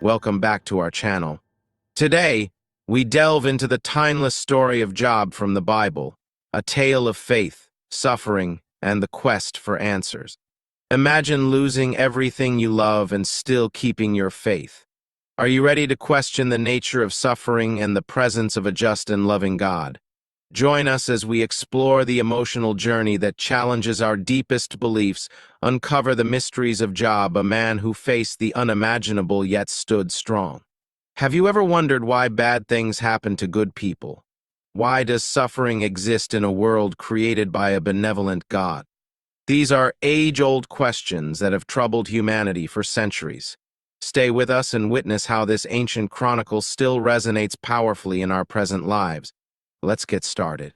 Welcome back to our channel. Today, we delve into the timeless story of Job from the Bible, a tale of faith, suffering, and the quest for answers. Imagine losing everything you love and still keeping your faith. Are you ready to question the nature of suffering and the presence of a just and loving God? Join us as we explore the emotional journey that challenges our deepest beliefs, uncover the mysteries of Job, a man who faced the unimaginable yet stood strong. Have you ever wondered why bad things happen to good people? Why does suffering exist in a world created by a benevolent God? These are age-old questions that have troubled humanity for centuries. Stay with us and witness how this ancient chronicle still resonates powerfully in our present lives. Let's get started.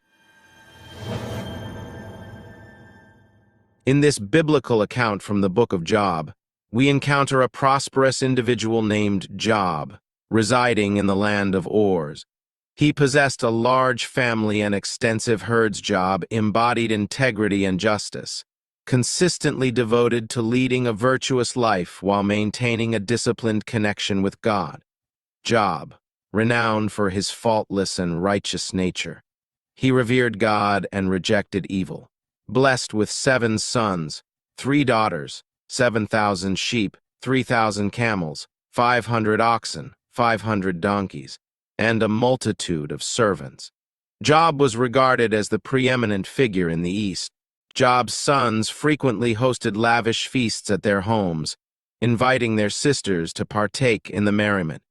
In this biblical account from the book of Job, we encounter a prosperous individual named Job, residing in the land of Ors. He possessed a large family and extensive herds. Job embodied integrity and justice, consistently devoted to leading a virtuous life while maintaining a disciplined connection with God. Job, renowned for his faultless and righteous nature. He revered God and rejected evil. Blessed with 7 sons, 3 daughters, 7,000 sheep, 3,000 camels, 500 oxen, 500 donkeys, and a multitude of servants. Job was regarded as the preeminent figure in the East. Job's sons frequently hosted lavish feasts at their homes, inviting their sisters to partake in the merriment.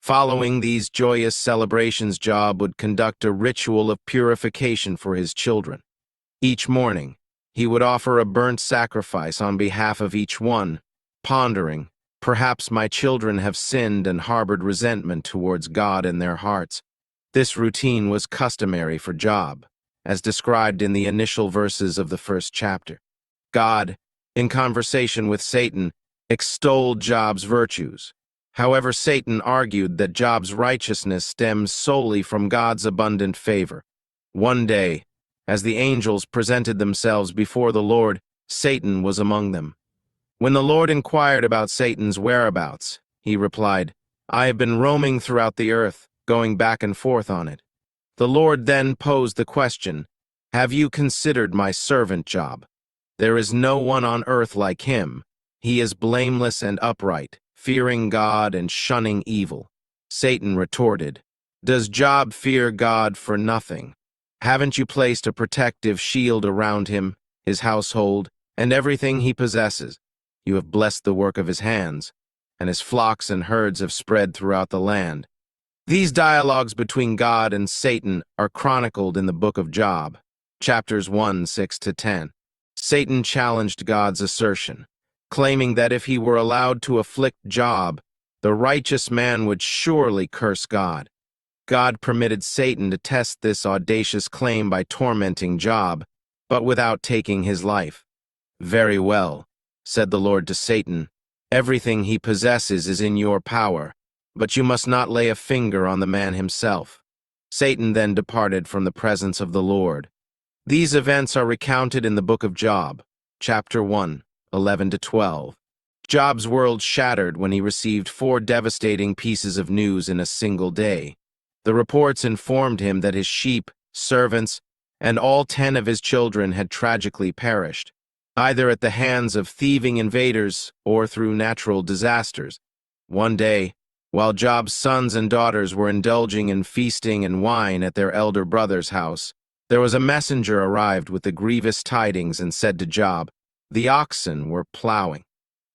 Following these joyous celebrations, Job would conduct a ritual of purification for his children. Each morning, he would offer a burnt sacrifice on behalf of each one, pondering, "Perhaps my children have sinned and harbored resentment towards God in their hearts." This routine was customary for Job, as described in the initial verses of the first chapter. God, in conversation with Satan, extolled Job's virtues. However, Satan argued that Job's righteousness stems solely from God's abundant favor. One day, as the angels presented themselves before the Lord, Satan was among them. When the Lord inquired about Satan's whereabouts, he replied, "I have been roaming throughout the earth, going back and forth on it." The Lord then posed the question, "Have you considered my servant Job? There is no one on earth like him. He is blameless and upright, fearing God and shunning evil." Satan retorted, "Does Job fear God for nothing? Haven't you placed a protective shield around him, his household, and everything he possesses? You have blessed the work of his hands, and his flocks and herds have spread throughout the land." These dialogues between God and Satan are chronicled in the book of Job, chapters 1, 6-10. Satan challenged God's assertion, claiming that if he were allowed to afflict Job, the righteous man would surely curse God. God permitted Satan to test this audacious claim by tormenting Job, but without taking his life. "Very well," said the Lord to Satan, "everything he possesses is in your power, but you must not lay a finger on the man himself." Satan then departed from the presence of the Lord. These events are recounted in the book of Job, chapter 1, 11-12. Job's world shattered when he received 4 devastating pieces of news in a single day. The reports informed him that his sheep, servants, and all 10 of his children had tragically perished, either at the hands of thieving invaders or through natural disasters. One day, while Job's sons and daughters were indulging in feasting and wine at their elder brother's house, there was a messenger arrived with the grievous tidings and said to Job, "The oxen were plowing,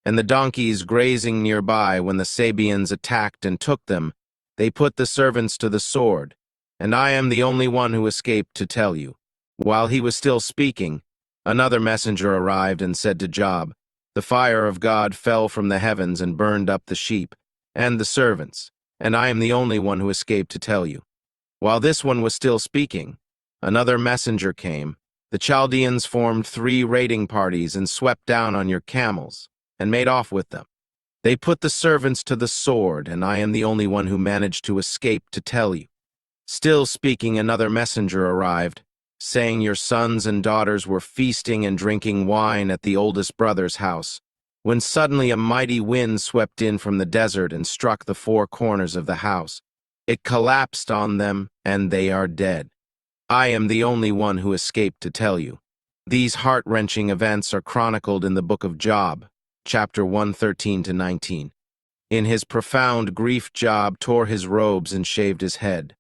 and the donkeys grazing nearby when the Sabeans attacked and took them. They put the servants to the sword, and I am the only one who escaped to tell you." While he was still speaking, another messenger arrived and said to Job, "The fire of God fell from the heavens and burned up the sheep and the servants, and I am the only one who escaped to tell you." While this one was still speaking, another messenger came. "The Chaldeans formed 3 raiding parties and swept down on your camels and made off with them. They put the servants to the sword, and I am the only one who managed to escape to tell you." Still speaking, another messenger arrived, saying your sons and daughters were feasting and drinking wine at the oldest brother's house. when suddenly a mighty wind swept in from the desert and struck the four corners of the house. It collapsed on them, and they are dead. I am the only one who escaped to tell you. These heart-wrenching events are chronicled in the book of Job, chapter 1:13-19. In his profound grief, Job tore his robes and shaved his head.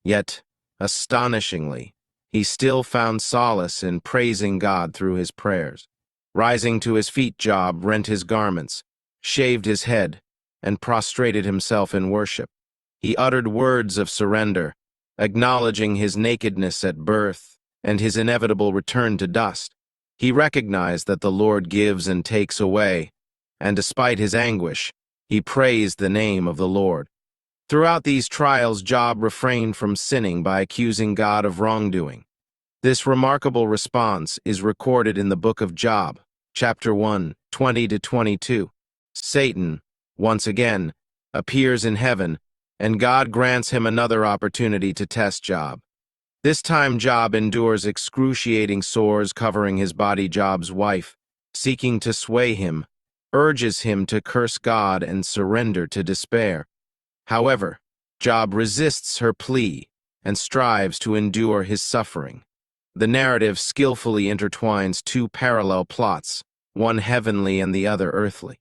Yet, astonishingly, he still found solace in praising God through his prayers. Rising to his feet, Job rent his garments, shaved his head, and prostrated himself in worship. He uttered words of surrender, acknowledging his nakedness at birth and his inevitable return to dust. He recognized that the Lord gives and takes away, and despite his anguish, he praised the name of the Lord. Throughout these trials, Job refrained from sinning by accusing God of wrongdoing. This remarkable response is recorded in the book of Job, chapter 1:20-22. Satan, once again, appears in heaven, and God grants him another opportunity to test Job. This time, Job endures excruciating sores covering his body. Job's wife, seeking to sway him, urges him to curse God and surrender to despair. However, Job resists her plea and strives to endure his suffering. The narrative skillfully intertwines two parallel plots, one heavenly and the other earthly.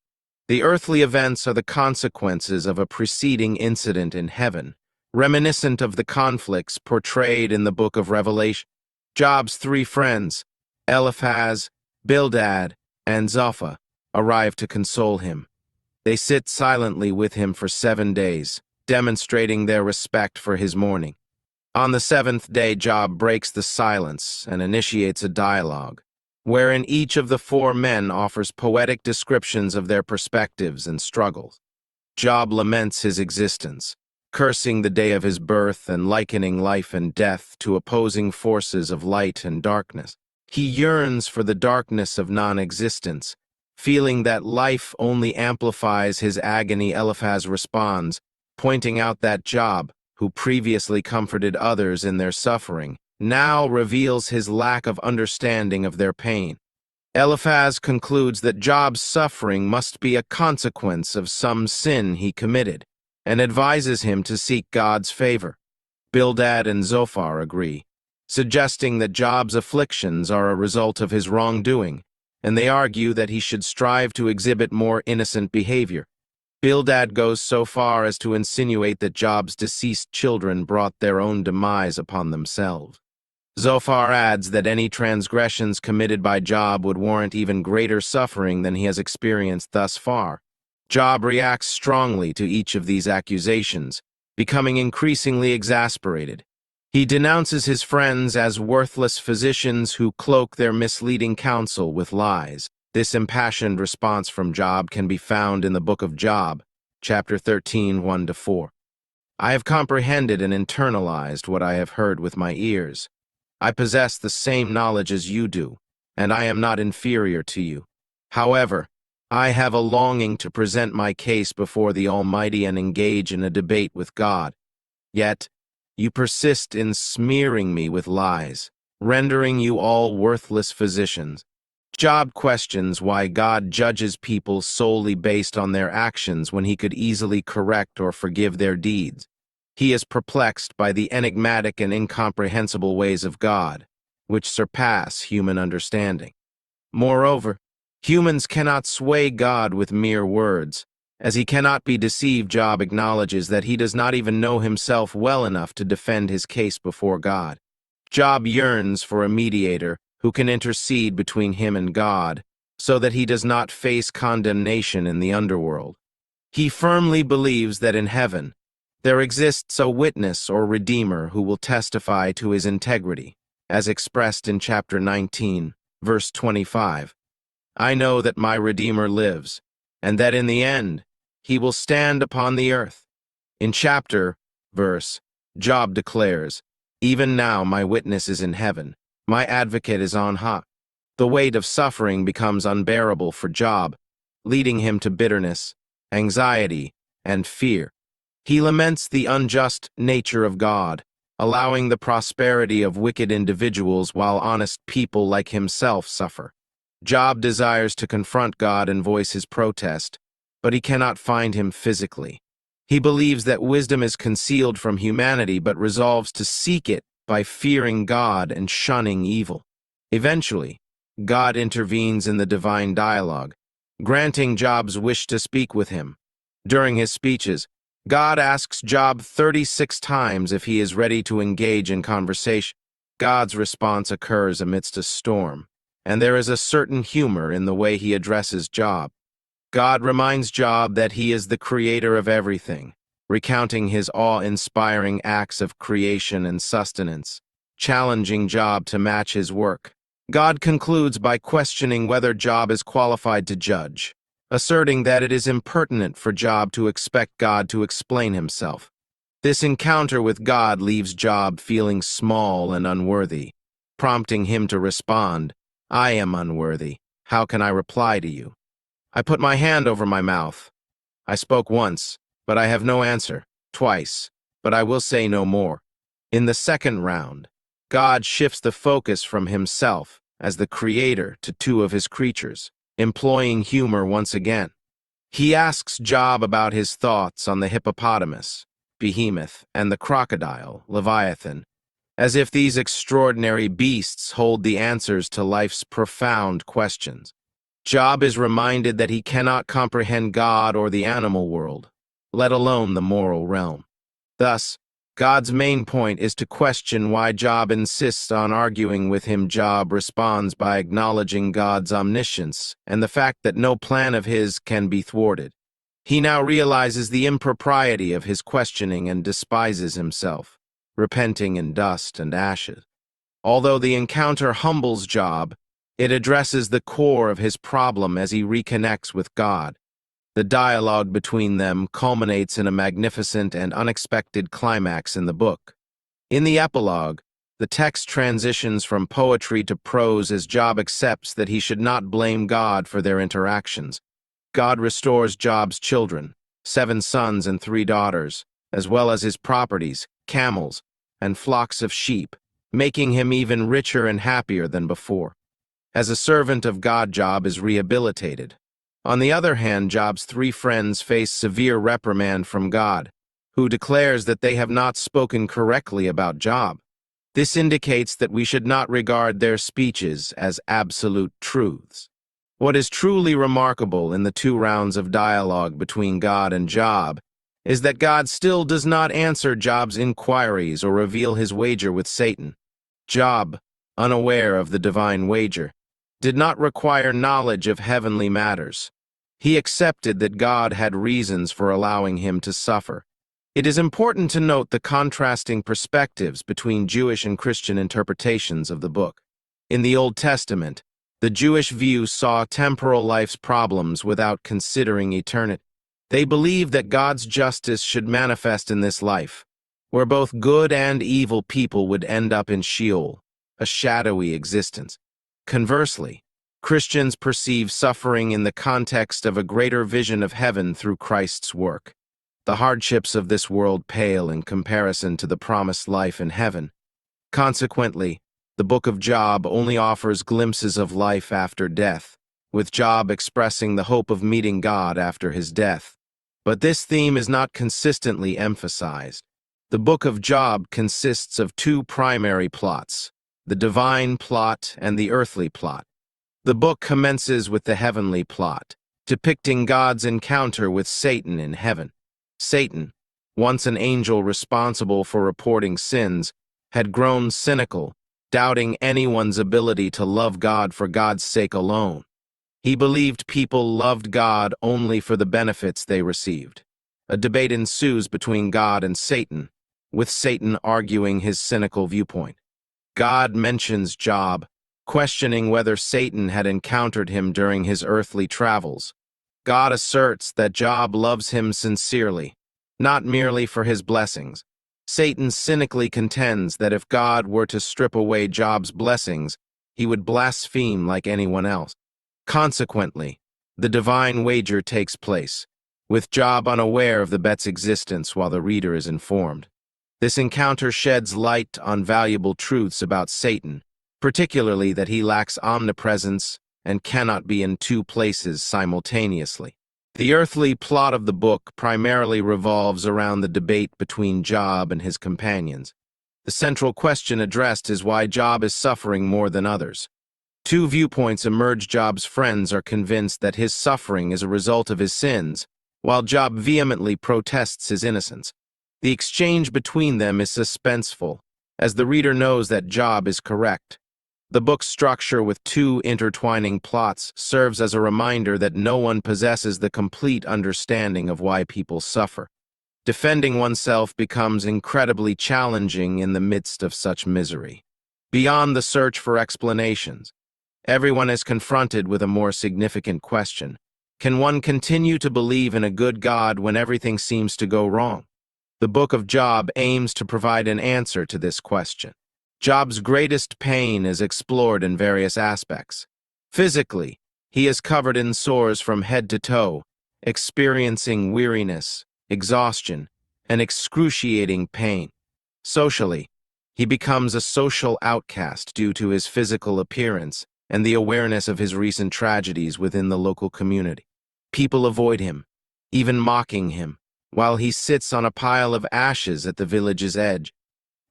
The earthly events are the consequences of a preceding incident in heaven, reminiscent of the conflicts portrayed in the book of Revelation. Job's three friends, Eliphaz, Bildad, and Zophar, arrive to console him. They sit silently with him for 7 days, demonstrating their respect for his mourning. On the seventh day, Job breaks the silence and initiates a dialogue, wherein each of the four men offers poetic descriptions of their perspectives and struggles. Job laments his existence, cursing the day of his birth and likening life and death to opposing forces of light and darkness. He yearns for the darkness of non-existence, feeling that life only amplifies his agony. Eliphaz responds, pointing out that Job, who previously comforted others in their suffering, now reveals his lack of understanding of their pain. Eliphaz concludes that Job's suffering must be a consequence of some sin he committed, and advises him to seek God's favor. Bildad and Zophar agree, suggesting that Job's afflictions are a result of his wrongdoing, and they argue that he should strive to exhibit more innocent behavior. Bildad goes so far as to insinuate that Job's deceased children brought their own demise upon themselves. Zophar adds that any transgressions committed by Job would warrant even greater suffering than he has experienced thus far. Job reacts strongly to each of these accusations, becoming increasingly exasperated. He denounces his friends as worthless physicians who cloak their misleading counsel with lies. This impassioned response from Job can be found in the book of Job, chapter 13, 1-4. I have comprehended and internalized what I have heard with my ears. I possess the same knowledge as you do, and I am not inferior to you. However, I have a longing to present my case before the Almighty and engage in a debate with God. Yet, you persist in smearing me with lies, rendering you all worthless physicians. Job questions why God judges people solely based on their actions when he could easily correct or forgive their deeds. He is perplexed by the enigmatic and incomprehensible ways of God, which surpass human understanding. Moreover, humans cannot sway God with mere words. As he cannot be deceived, Job acknowledges that he does not even know himself well enough to defend his case before God. Job yearns for a mediator who can intercede between him and God, so that he does not face condemnation in the underworld. He firmly believes that in heaven, there exists a witness or redeemer who will testify to his integrity, as expressed in chapter 19, verse 25. I know that my Redeemer lives, and that in the end, he will stand upon the earth. In verse, Job declares, even now my witness is in heaven, my advocate is on high. The weight of suffering becomes unbearable for Job, leading him to bitterness, anxiety, and fear. He laments the unjust nature of God, allowing the prosperity of wicked individuals while honest people like himself suffer. Job desires to confront God and voice his protest, but he cannot find him physically. He believes that wisdom is concealed from humanity but resolves to seek it by fearing God and shunning evil. Eventually, God intervenes in the divine dialogue, granting Job's wish to speak with him. During his speeches, God asks Job 36 times if he is ready to engage in conversation. God's response occurs amidst a storm, and there is a certain humor in the way he addresses Job. God reminds Job that he is the creator of everything, recounting his awe-inspiring acts of creation and sustenance, challenging Job to match his work. God concludes by questioning whether Job is qualified to judge, asserting that it is impertinent for Job to expect God to explain himself. This encounter with God leaves Job feeling small and unworthy, prompting him to respond, "I am unworthy. How can I reply to you? I put my hand over my mouth. I spoke once, but I have no answer. Twice, but I will say no more." In the second round, God shifts the focus from himself as the creator to two of his creatures, employing humor once again. He asks Job about his thoughts on the hippopotamus, behemoth, and the crocodile, Leviathan, as if these extraordinary beasts hold the answers to life's profound questions. Job is reminded that he cannot comprehend God or the animal world, let alone the moral realm. Thus, God's main point is to question why Job insists on arguing with him. Job responds by acknowledging God's omniscience and the fact that no plan of his can be thwarted. He now realizes the impropriety of his questioning and despises himself, repenting in dust and ashes. Although the encounter humbles Job, it addresses the core of his problem as he reconnects with God. The dialogue between them culminates in a magnificent and unexpected climax in the book. In the epilogue, the text transitions from poetry to prose as Job accepts that he should not blame God for their interactions. God restores Job's children, 7 sons and 3 daughters, as well as his properties, camels, and flocks of sheep, making him even richer and happier than before. As a servant of God, Job is rehabilitated. On the other hand, Job's 3 friends face severe reprimand from God, who declares that they have not spoken correctly about Job. This indicates that we should not regard their speeches as absolute truths. What is truly remarkable in the 2 rounds of dialogue between God and Job is that God still does not answer Job's inquiries or reveal his wager with Satan. Job, unaware of the divine wager, did not require knowledge of heavenly matters. He accepted that God had reasons for allowing him to suffer. It is important to note the contrasting perspectives between Jewish and Christian interpretations of the book. In the Old Testament, the Jewish view saw temporal life's problems without considering eternity. They believed that God's justice should manifest in this life, where both good and evil people would end up in Sheol, a shadowy existence. Conversely, Christians perceive suffering in the context of a greater vision of heaven through Christ's work. The hardships of this world pale in comparison to the promised life in heaven. Consequently, the book of Job only offers glimpses of life after death, with Job expressing the hope of meeting God after his death. But this theme is not consistently emphasized. The book of Job consists of 2 primary plots: the divine plot and the earthly plot. The book commences with the heavenly plot, depicting God's encounter with Satan in heaven. Satan, once an angel responsible for reporting sins, had grown cynical, doubting anyone's ability to love God for God's sake alone. He believed people loved God only for the benefits they received. A debate ensues between God and Satan, with Satan arguing his cynical viewpoint. God mentions Job, questioning whether Satan had encountered him during his earthly travels. God asserts that Job loves him sincerely, not merely for his blessings. Satan cynically contends that if God were to strip away Job's blessings, he would blaspheme like anyone else. Consequently, the divine wager takes place, with Job unaware of the bet's existence while the reader is informed. This encounter sheds light on valuable truths about Satan, particularly that he lacks omnipresence and cannot be in two places simultaneously. The earthly plot of the book primarily revolves around the debate between Job and his companions. The central question addressed is why Job is suffering more than others. Two viewpoints emerge. Job's friends are convinced that his suffering is a result of his sins, while Job vehemently protests his innocence. The exchange between them is suspenseful, as the reader knows that Job is correct. The book's structure with two intertwining plots serves as a reminder that no one possesses the complete understanding of why people suffer. Defending oneself becomes incredibly challenging in the midst of such misery. Beyond the search for explanations, everyone is confronted with a more significant question. Can one continue to believe in a good God when everything seems to go wrong? The Book of Job aims to provide an answer to this question. Job's greatest pain is explored in various aspects. Physically, he is covered in sores from head to toe, experiencing weariness, exhaustion, and excruciating pain. Socially, he becomes a social outcast due to his physical appearance and the awareness of his recent tragedies within the local community. People avoid him, even mocking him, while he sits on a pile of ashes at the village's edge.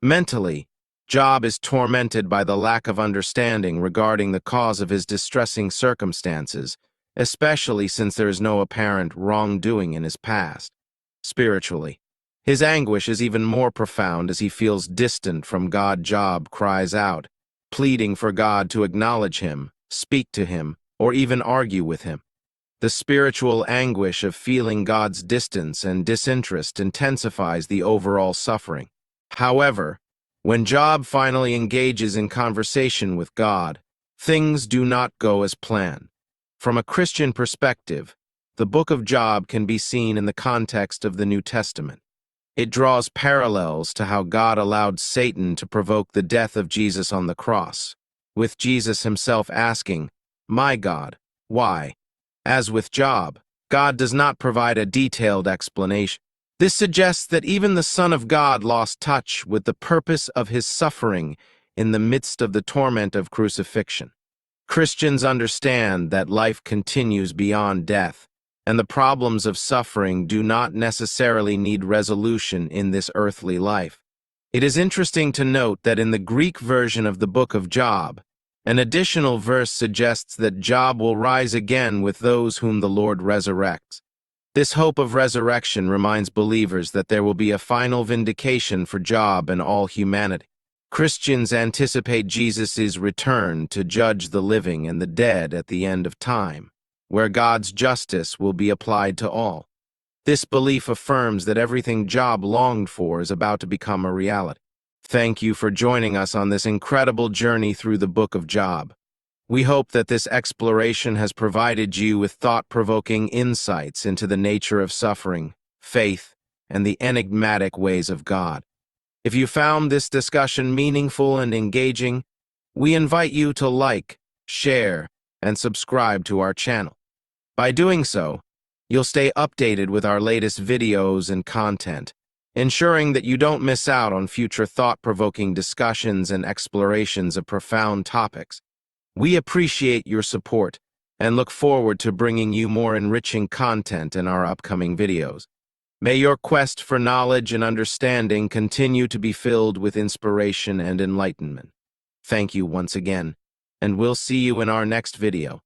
Mentally, Job is tormented by the lack of understanding regarding the cause of his distressing circumstances, especially since there is no apparent wrongdoing in his past. Spiritually, his anguish is even more profound as he feels distant from God. Job cries out, pleading for God to acknowledge him, speak to him, or even argue with him. The spiritual anguish of feeling God's distance and disinterest intensifies the overall suffering. However, when Job finally engages in conversation with God, things do not go as planned. From a Christian perspective, the Book of Job can be seen in the context of the New Testament. It draws parallels to how God allowed Satan to provoke the death of Jesus on the cross, with Jesus himself asking, "My God, why?" As with Job, God does not provide a detailed explanation. This suggests that even the Son of God lost touch with the purpose of his suffering in the midst of the torment of crucifixion. Christians understand that life continues beyond death, and the problems of suffering do not necessarily need resolution in this earthly life. It is interesting to note that in the Greek version of the Book of Job, an additional verse suggests that Job will rise again with those whom the Lord resurrects. This hope of resurrection reminds believers that there will be a final vindication for Job and all humanity. Christians anticipate Jesus' return to judge the living and the dead at the end of time, where God's justice will be applied to all. This belief affirms that everything Job longed for is about to become a reality. Thank you for joining us on this incredible journey through the Book of Job. We hope that this exploration has provided you with thought-provoking insights into the nature of suffering, faith, and the enigmatic ways of God. If you found this discussion meaningful and engaging, we invite you to like, share, and subscribe to our channel. By doing so, you'll stay updated with our latest videos and content, ensuring that you don't miss out on future thought-provoking discussions and explorations of profound topics. We appreciate your support and look forward to bringing you more enriching content in our upcoming videos. May your quest for knowledge and understanding continue to be filled with inspiration and enlightenment. Thank you once again, and we'll see you in our next video.